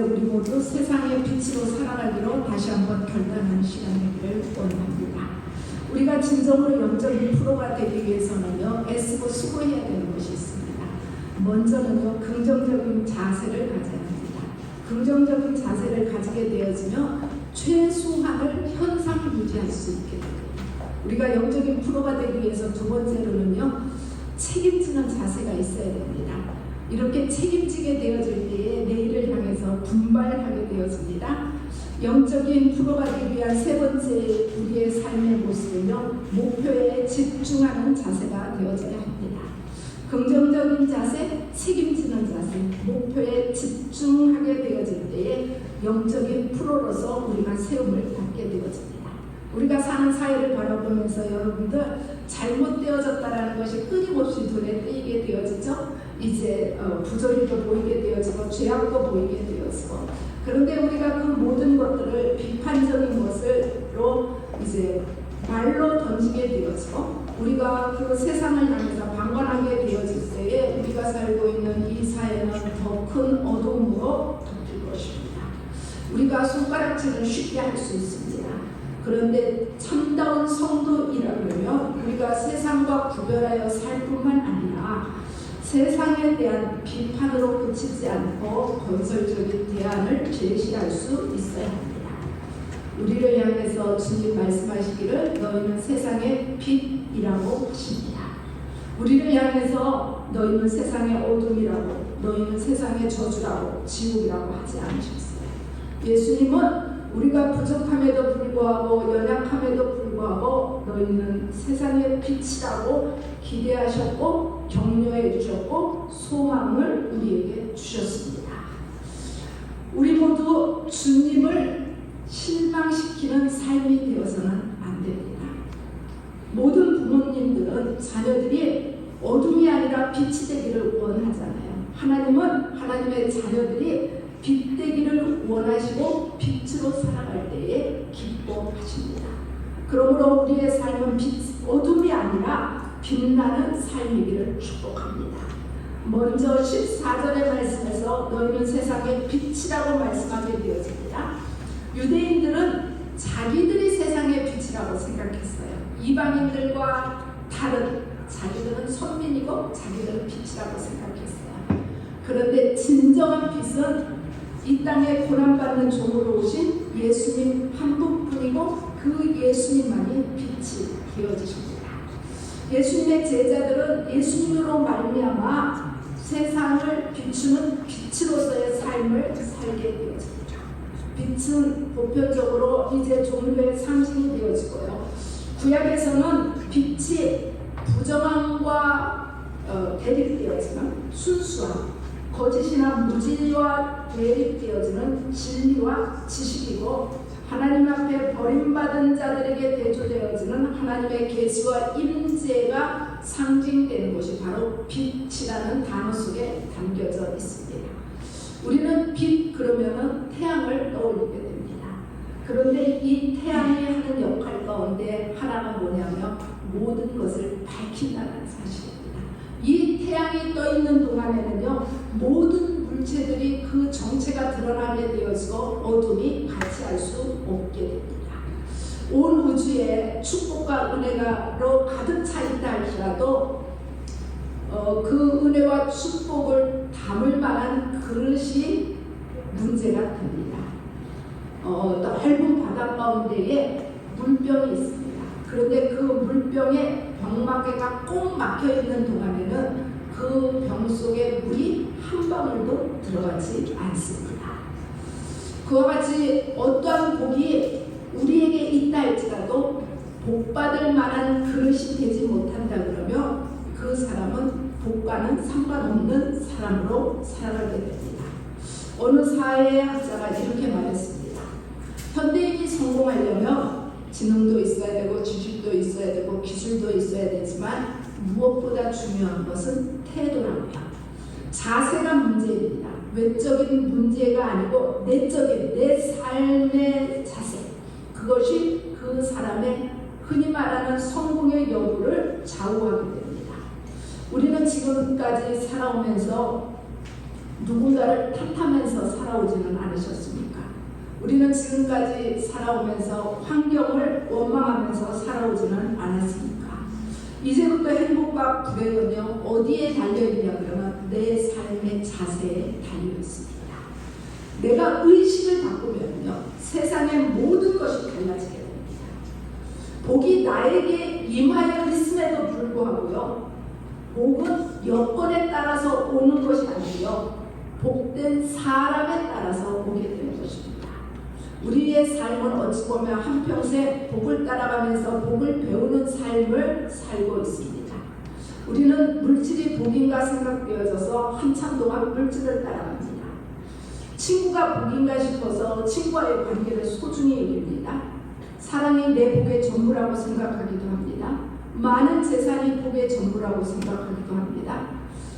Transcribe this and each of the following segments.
우리 모두 세상의 빛으로 살아가기로 다시 한번 결단하는 시간이기를 원합니다. 우리가 진정으로 영적인 프로가 되기 위해서는요, 애쓰고 수고해야 되는 것이 있습니다. 먼저는요, 긍정적인 자세를 가져야 합니다. 긍정적인 자세를 가지게 되어지면 최소한을 현상 유지할 수 있게 됩니다. 우리가 영적인 프로가 되기 위해서 두 번째로는요, 책임지는 자세가 있어야 됩니다. 이렇게 책임지게 되어질 때에 내일을 향해서 분발하게 되어집니다. 영적인 프로가 되기 위한 세 번째 우리의 삶의 모습은요, 목표에 집중하는 자세가 되어져야 합니다. 긍정적인 자세, 책임지는 자세, 목표에 집중하게 되어질 때에 영적인 프로로서 우리가 세움을 받게 되어집니다. 우리가 사는 사회를 바라보면서 여러분들 잘못되어졌다는 것이 끊임없이 눈에 띄게 되어지죠. 이제 부조리도 보이게 되어지고 죄악도 보이게 되어지고, 그런데 우리가 그 모든 것들을 비판적인 것으로 이제 말로 던지게 되어지고, 우리가 그 세상을 향해서 방관하게 되어질 때에 우리가 살고 있는 이 사회는 더 큰 어두움으로 덮일 것입니다. 우리가 손가락질을 쉽게 할 수 있습니다. 그런데 참다운 성도이라면 우리가 세상과 구별하여 살 뿐만 아니라 세상에 대한 비판으로 그치지 않고 건설적인 대안을 제시할 수 있어야 합니다. 우리를 향해서 주님 말씀하시기를 너희는 세상의 빛이라고 하십니다. 우리를 향해서 너희는 세상의 어둠이라고, 너희는 세상의 저주라고, 지옥이라고 하지 않으셨어요. 예수님은 우리가 부족함에도 불구하고 연약함에도 불구하고 너희는 세상의 빛이라고 기대하셨고 격려해 주셨고 소망을 우리에게 주셨습니다. 우리 모두 주님을 실망시키는 삶이 되어서는 안 됩니다. 모든 부모님들은 자녀들이 어둠이 아니라 빛이 되기를 원하잖아요. 하나님은 하나님의 자녀들이 빛 되기를 원하시고 빛으로 살아갈 때에 기뻐하십니다. 그러므로 우리의 삶은 어둠이 아니라 빛나는 삶이기를 축복합니다. 먼저 14절의 말씀에서 너희는 세상의 빛이라고 말씀하게 되어집니다. 유대인들은 자기들이 세상의 빛이라고 생각했어요. 이방인들과 다른, 자기들은 선민이고 자기들은 빛이라고 생각했어요. 그런데 진정한 빛은 이 땅에 고난받는 종으로 오신 예수님 한 분뿐이고 그 예수님만이 빛이 되어주십니다. 예수님의 제자들은 예수님으로 말미암아 세상을 비추는 빛으로서의 삶을 살게 되어집니다. 빛은 보편적으로 이제 종교의 상징이 되어지고요. 구약에서는 빛이 부정함과 대립되어지는 순수함, 거짓이나 무지와 대립되어지는 진리와 지식이고, 하나님 앞에 버림받은 자들에게 대조되어지는 하나님의 계시와 임재가 상징되는 것이 바로 빛이라는 단어 속에 담겨져 있습니다. 우리는 빛 그러면은 태양을 떠올리게 됩니다. 그런데 이 태양이 하는 역할 가운데 하나가 뭐냐면 모든 것을 밝힌다는 사실입니다. 이 태양이 떠 있는 동안에는요, 모든 물체들이 그 정체가 드러나게 되어지고 어둠이 같이 할 수 없게 됩니다. 온 우주에 축복과 은혜가로 가득 차 있다 할지라도 그 은혜와 축복을 담을 만한 그릇이 문제가 됩니다. 넓은 바다 가운데에 물병이 있습니다. 그런데 그 물병에 병마개가 꼭 막혀 있는 동안에는 그 병 속에 물이 한 방울도 들어가지 않습니다. 그와 같이 어떠한 복이 우리에게 있다 할지라도 복받을 만한 그릇이 되지 못한다 그러면 그 사람은 복과는 상관없는 사람으로 살아가게 됩니다. 어느 사회학자가 이렇게 말했습니다. 현대인이 성공하려면 지능도 있어야 되고 지식도 있어야 되고 기술도 있어야 되지만 무엇보다 중요한 것은 태도랍니다. 자세가 문제입니다. 외적인 문제가 아니고 내적인 내 삶의 자세, 그것이 그 사람의 흔히 말하는 성공의 여부를 좌우하게 됩니다. 우리는 지금까지 살아오면서 누군가를 탓하면서 살아오지는 않으셨습니까? 우리는 지금까지 살아오면서 환경을 원망하면서 살아오지는 않았습니까? 이제부터 행복과 불행은요, 어디에 달려있냐 그러면 내 삶의 자세에 달려있습니다. 내가 의식을 바꾸면요, 세상의 모든 것이 달라지게 됩니다. 복이 나에게 임하여 있음에도 불구하고요, 복은 여건에 따라서 오는 것이 아니고요, 복된 사람에 따라서 오게 되는 것입니다. 우리의 삶은 어찌 보면 한평생 복을 따라가면서 복을 배우는 삶을 살고 있습니다. 우리는 물질이 복인가 생각되어져서 한참 동안 물질을 따라갑니다. 친구가 복인가 싶어서 친구와의 관계를 소중히 여깁니다. 사랑이 내 복의 전부라고 생각하기도 합니다. 많은 재산이 복의 전부라고 생각하기도 합니다.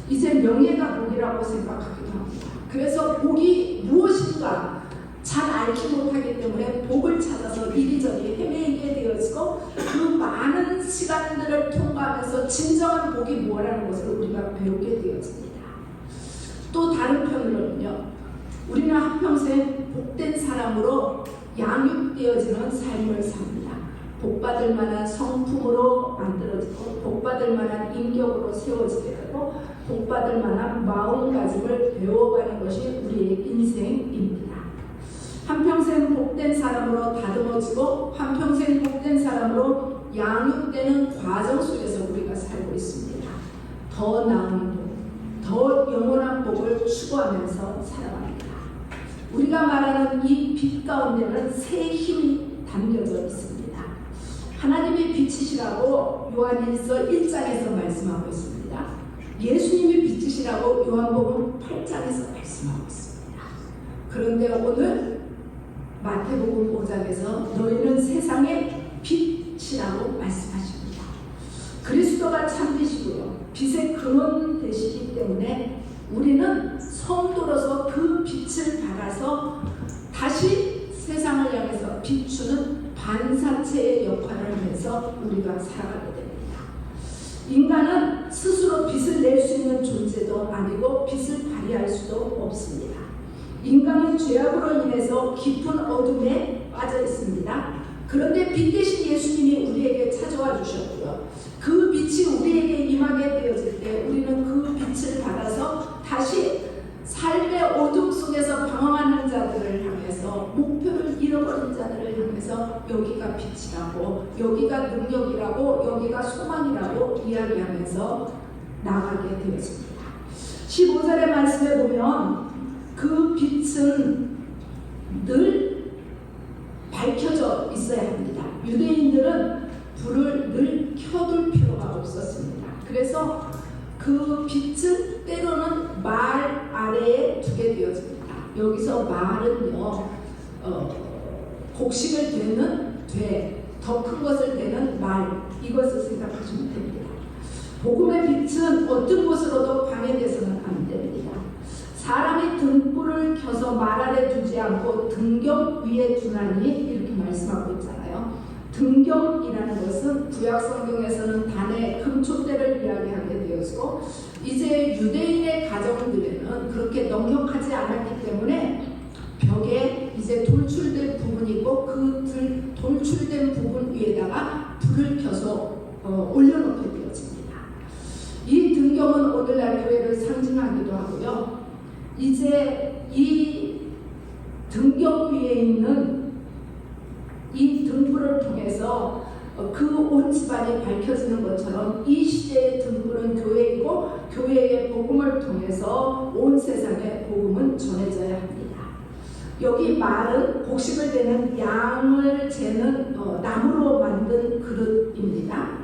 이제 명예가 복이라고 생각하기도 합니다. 그래서 복이 무엇인가 잘 알지 못하기 때문에 복을 찾아서 이리저리 헤매게 되어지고, 그 많은 시간들을 통과하면서 진정한 복이 뭐라는 것을 우리가 배우게 되어집니다. 또 다른 편으로는요, 우리는 한평생 복된 사람으로 양육되어지는 삶을 삽니다. 복받을 만한 성품으로 만들어지고, 복받을 만한 인격으로 세워지게 되고, 복받을 만한 마음가짐을 배워가는 것이 우리의 인생입니다. 한평생 복된 사람으로 다듬어지고, 한평생 복된 사람으로 양육되는 과정 속에서 우리가 살고 있습니다. 더 나은 복, 더 영원한 복을 추구하면서 살아갑니다. 우리가 말하는 이 빛 가운데는 새 힘이 담겨져 있습니다. 하나님의 빛이시라고 요한일서 1장에서 말씀하고 있습니다. 예수님이 빛이시라고 요한복음 8장에서 말씀하고 있습니다. 그런데 오늘 마태복음 5장에서 너희는 세상의 빛이라고 말씀하십니다. 그리스도가 참 빛이고요, 빛의 근원 되시기 때문에 우리는 성도로서 그 빛을 받아서 다시 세상을 향해서 비추는 반사체의 역할을 해서 우리가 살아가게 됩니다. 인간은 스스로 빛을 낼 수 있는 존재도 아니고 빛을 발휘할 수도 없습니다. 인간은 죄악으로 인해서 깊은 어둠에 빠져 있습니다. 그런데 빛 대신 예수님이 우리에게 찾아와 주셨고요, 그 빛이 우리에게 임하게 되어질 때 우리는 그 빛을 받아서 다시 삶의 어둠 속에서 방황하는 자들을 향해서, 목표를 잃어버린 자들을 향해서 여기가 빛이라고, 여기가 능력이라고, 여기가 소망이라고 이야기하면서 나가게 되었습니다. 15절의 말씀에 보면 그 빛은 늘 밝혀져 있어야 합니다. 유대인들은 불을 늘 켜둘 필요가 없었습니다. 그래서 그 빛은 때로는 말 아래에 두게 되어집니다. 여기서 말은요, 곡식을 되는 돼, 더 큰 것을 되는 말, 이것을 생각하시면 됩니다. 복음의 빛은 어떤 곳으로도 방해돼서는 안 됩니다. 사람이 등불을 켜서 말 아래 두지 않고 등경 위에 두나니 이렇게 말씀하고 있잖아요. 등경이라는 것은 구약 성경에서는 단의 금촛대를 이야기하게 되었고, 이제 유대인의 가정들에는 그렇게 넉넉하지 않았기 때문에 벽에 이제 돌출된 부분이 있고, 그 돌출된 부분 위에다가 불을 켜서 올려놓게 되어집니다. 이 등경은 오늘날 교회를 상징하기도 하고요, 이제 이 등경 위에 있는 이 등불을 통해서 그 온 집안이 밝혀지는 것처럼 이 시대의 등불은 교회이고, 교회의 복음을 통해서 온 세상에 복음은 전해져야 합니다. 여기 말은 곡식을 재는 양을 재는 나무로 만든 그릇입니다.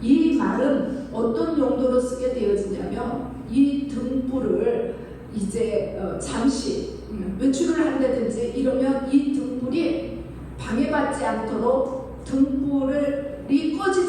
이 말은 어떤 용도로 쓰게 되어지냐면, 이 등불을 이제 잠시 외출을 한다든지 이러면 이 등불이 방해받지 않도록 등불이 꺼지지